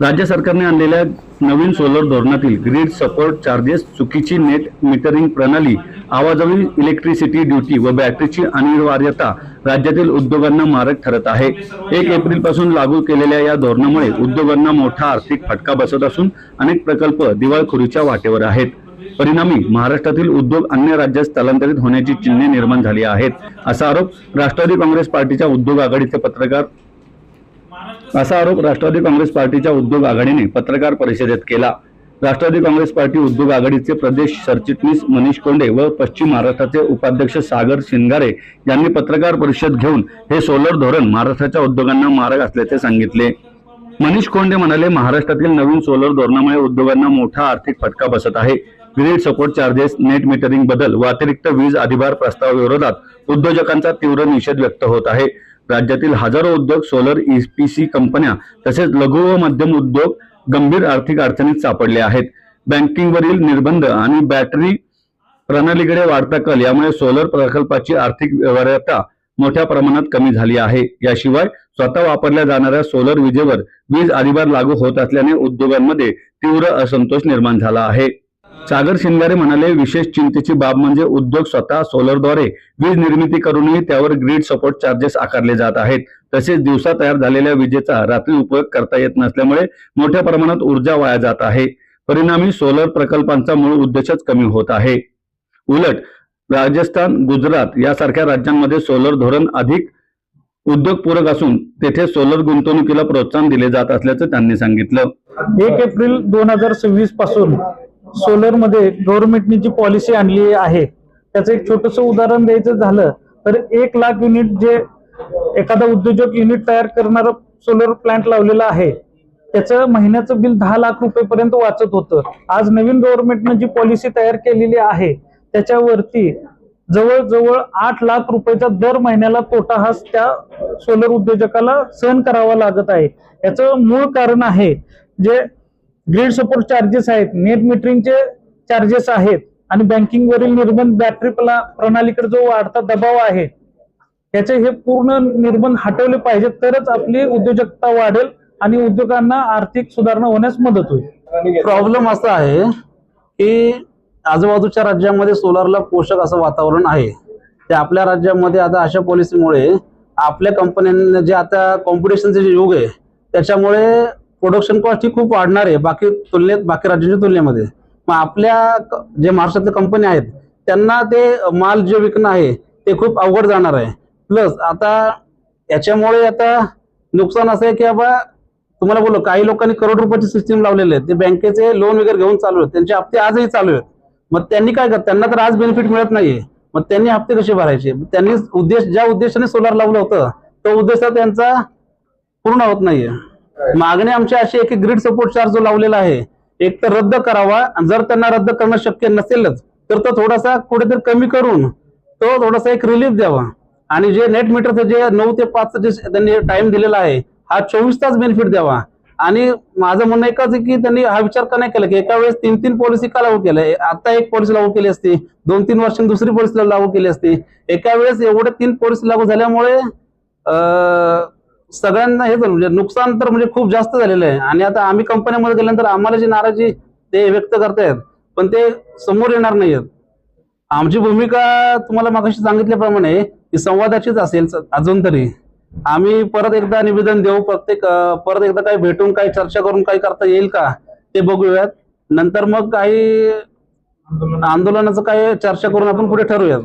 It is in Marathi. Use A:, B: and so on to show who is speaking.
A: राज्य सरकारने आणलेल्या नवीन सोलर धोरणातील ग्रीड सपोर्ट चार्जेस, चुकीची नेट मीटरिंग प्रणाली, आवाजवी इलेक्ट्रिसिटी ड्युटी व बॅटरीची अनिवार्यता राज्यातील उद्योगांना मारक ठरत आहे। 1 एप्रिल पासून लागू केलेल्या या धोरणामुळे उद्योगांना मोठा आर्थिक फटका बसत असून अनेक प्रकल्प दिवाळखोरीच्या वाटेवर आहेत। परिणामी महाराष्ट्रातील उद्योग अन्य राज्यात स्थलांतरित होण्याची चिन्हे निर्माण झाली आहेत, असा आरोप राष्ट्रवादी काँग्रेस पार्टीच्या उद्योग आघाडीने पत्रकार परिषदेत केला। राष्ट्रवादी काँग्रेस पार्टी उद्योग आघाडीचे प्रदेश सरचिटणीस मनीष कोंडे व पश्चिम महाराष्ट्राचे उपाध्यक्ष सागर शिंगारे यांनी पत्रकार परिषद घेऊन हे सोलर धोरण महाराष्ट्राच्या उद्योगांना मारक असल्याचे सांगितले। मनीष कोंडे म्हणाले, महाराष्ट्रातील नवीन सोलर धोरणामुळे उद्योगांना मोठा आर्थिक फटका बसत आहे। Grid support charges, net metering बदल व अतिरिक्त वीज अधिभार प्रस्तावाविरोधात उद्योजकांचा तीव्र निषेध व्यक्त होत आहे। राज्यातील हजारो उद्योग, सोलर ईपीसी कंपन्या तसेच लघु व मध्यम उद्योग गंभीर आर्थिक अडचणीत सापडले आहेत। बँकिंगवरील निर्बंध आणि बॅटरी प्रणालीकडे वाढता कल यामुळे सोलर प्रकल्पाची आर्थिक व्यवहार्यता मोठ्या प्रमाणात कमी झाली आहे। याशिवाय स्वतः वापरल्या जाणाऱ्या सोलर विजेवर वीज अधिभार लागू होत असल्याने उद्योगांमध्ये तीव्र असंतोष निर्माण झाला आहे। सागर शिंगारे म्हणाले, विशेष चिंतेची बाब म्हणजे उद्योग स्वतः सोलरद्वारे वीज निर्मिती करूनही त्यावर ग्रीड सपोर्ट चार्जेस आकारले जात आहेत। तसेच दिवसा तयार झालेल्या विजेचा रात्री उपयोग करता येत नसल्यामुळे मोठ्या प्रमाणात ऊर्जा वाया जात आहे। परिणामी सोलर प्रकल्पांचा मूळ उद्देशच कमी होत आहे। उलट राजस्थान, गुजरात यासारख्या राज्यांमध्ये सोलर धोरण अधिक उद्योगपूरक असून तेथे सोलर गुंतवणुकीला प्रोत्साहन दिले जात असल्याचं त्यांनी सांगितलं।
B: 1 एप्रिल 2026 पासून सोलर मध्ये गव्हर्नमेंटने जी पॉलिसी आणली आहे त्याचं एक छोटंसं उदाहरण द्यायचं झालं तर 1 लाख युनिट जे एखादा उद्योजक युनिट तयार करणारा सोलर प्लांट लावलेला आहे त्याचं महिन्याचं बिल 10 लाख रुपयेपर्यंत वाचत होतं। आज नवीन गव्हर्नमेंटने जी पॉलिसी तयार केलेली आहे त्याच्यावरती जवळजवळ 8 लाख रुपयाचा दर महिन्याला तोटा हा त्या सोलर उद्योजकाला सहन करावा लागत आहे। याचं मूळ कारण आहे जे ग्रीड सपोर्ट चार्जेस आहेत, नेट मीटरिंगचे चार्जेस आहेत आणि बँकिंग वरील निर्बंध, बॅटरी प्रणालीकडे जो वाढता दबाव आहे त्याचे हे पूर्ण निर्बंध हटवले पाहिजेत तरच आपली उद्योजकता वाढेल आणि उद्योगांना आर्थिक सुधारणा होण्यास मदत होईल।
C: प्रॉब्लेम असा आहे की आजूबाजूच्या राज्यांमध्ये सोलारला पोषक असं वातावरण आहे, ते आपल्या राज्यामध्ये आता अशा पॉलिसीमुळे आपल्या कंपन्यांना जे आता कॉम्पिटिशनचे जे युग आहे त्याच्यामुळे प्रोडक्शन कॉस्ट ही खूप वाढणार आहे बाकी राज्यांच्या तुलनेमध्ये। मग आपल्या जे महाराष्ट्रातल्या कंपन्या आहेत त्यांना ते माल जे विकणं आहे ते खूप अवघड जाणार आहे। प्लस आता याच्यामुळे आता नुकसान असं आहे की बाबा तुम्हाला बोललो काही लोकांनी करोड रुपयाची सिस्टीम लावलेले आहेत, ते बँकेचे लोन वगैरे घेऊन चालू आहेत, त्यांचे हप्ते आजही चालू आहेत। मग त्यांनी काय करत, त्यांना तर आज बेनिफिट मिळत नाहीये, मग त्यांनी हप्ते कसे भरायचे? त्यांनी ज्या उद्देशाने सोलार लावलं होतं तो उद्देश त्यांचा पूर्ण होत नाहीये। मागणी आमची अशी आहे की ग्रीड सपोर्ट चार्ज जो लावलेला आहे एक तर रद्द करावा, जर त्यांना रद्द करणं शक्य नसेलच तर तो थोडासा कुठेतरी कमी करून तो थोडासा एक रिलीफ द्यावा आणि जे नेट मीटरचं जे 9 ते 5 जे त्यांनी टाइम दिलेला आहे हा 24 तास बेनिफिट द्यावा। आणि माझं म्हणणं एकच आहे की त्यांनी हा विचार का नाही केला की एका वेळेस 3 पॉलिसी का लागू केल्या? आता एक पॉलिसी लागू केली असती, 2-3 वर्षांनी दुसरी पॉलिसी लागू केली असती। एका वेळेस एवढे 3 पॉलिसी लागू झाल्यामुळे सगळ्यांना हे म्हणजे नुकसान तर म्हणजे खूप जास्त झालेलं आहे। आणि आता आम्ही कंपन्यांमध्ये गेल्यानंतर आम्हाला जी नाराजी ते व्यक्त करतायत पण ते समोर येणार नाहीयेत। आमची भूमिका तुम्हाला मागाशी सांगितल्याप्रमाणे ही संवादाचीच असेल। अजून तरी आम्ही परत एकदा निवेदन देऊ, परत एकदा काही भेटून काही चर्चा करून काही करता येईल का ते बघूयात, नंतर मग काही आंदोलनाचं काही चर्चा करून आपण पुढे ठरवूयात।